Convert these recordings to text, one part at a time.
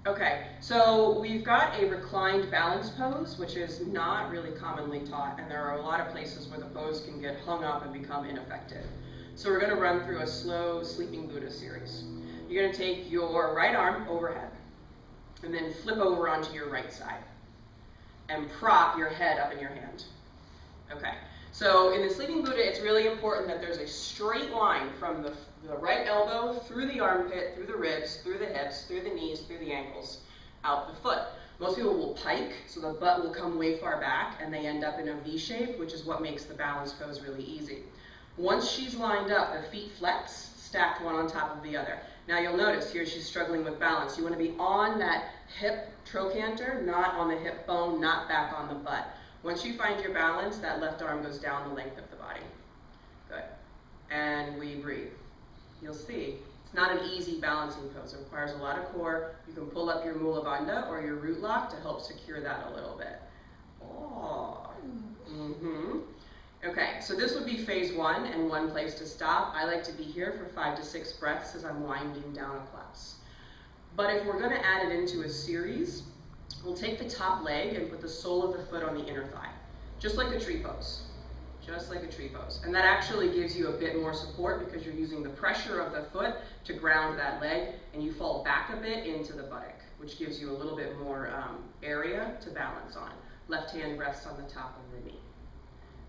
Okay, so we've got a reclined balance pose, which is not really commonly taught, and there are a lot of places where the pose can get hung up and become ineffective. So we're going to run through a slow Sleeping Buddha series. You're going to take your right arm overhead, and then flip over onto your right side, and prop your head up in your hand. Okay, so in the Sleeping Buddha, it's really important that there's a straight line from the right elbow through the armpit, through the ribs, through the hips, through the knees, through the ankles, out the foot. Most people will pike, so the butt will come way far back, and they end up in a V shape, which is what makes the balance pose really easy. Once she's lined up, the feet flex, stacked one on top of the other. Now you'll notice here she's struggling with balance. You want to be on that hip trochanter, not on the hip bone, not back on the butt. Once you find your balance, that left arm goes down the length of the body. Good. And we breathe. You'll see, it's not an easy balancing pose. It requires a lot of core. You can pull up your Mula Bandha or your root lock to help secure that a little bit. Oh. Okay, so this would be phase one and one place to stop. I like to be here for 5 to 6 breaths as I'm winding down a class. But if we're going to add it into a series, we'll take the top leg and put the sole of the foot on the inner thigh, just like a tree pose. Just like a tree pose. And that actually gives you a bit more support because you're using the pressure of the foot to ground that leg, and you fall back a bit into the buttock, which gives you a little bit more area to balance on. Left hand rests on the top of the knee.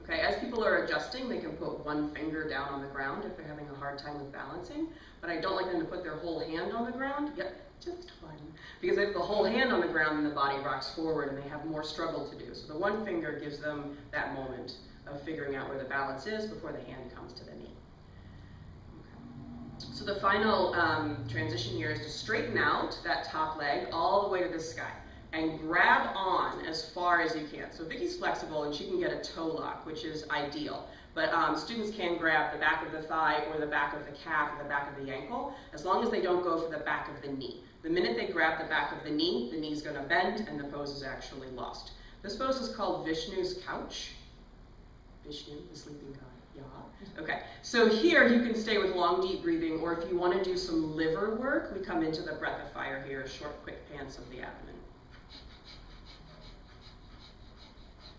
Okay, as people are adjusting, they can put one finger down on the ground if they're having a hard time with balancing, but I don't like them to put their whole hand on the ground. Yep, just one. Because if the whole hand on the ground, then the body rocks forward and they have more struggle to do. So the one finger gives them that moment of figuring out where the balance is before the hand comes to the knee. Okay. So the final transition here is to straighten out that top leg all the way to the sky and grab on as far as you can. So Vicky's flexible and she can get a toe lock, which is ideal. But students can grab the back of the thigh or the back of the calf or the back of the ankle, as long as they don't go for the back of the knee. The minute they grab the back of the knee's going to bend and the pose is actually lost. This pose is called Vishnu's couch. Vishnu, the sleeping god, yeah. Okay, so here you can stay with long, deep breathing, or if you want to do some liver work, we come into the breath of fire here, short, quick pants of the abdomen.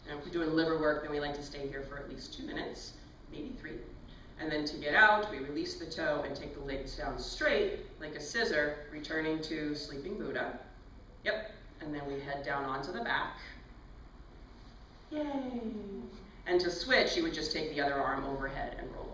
And if we're doing liver work, then we like to stay here for at least 2 minutes, maybe 3. And then to get out, we release the toe and take the legs down straight, like a scissor, returning to Sleeping Buddha. Yep, and then we head down onto the back. Yay! And to switch, you would just take the other arm overhead and roll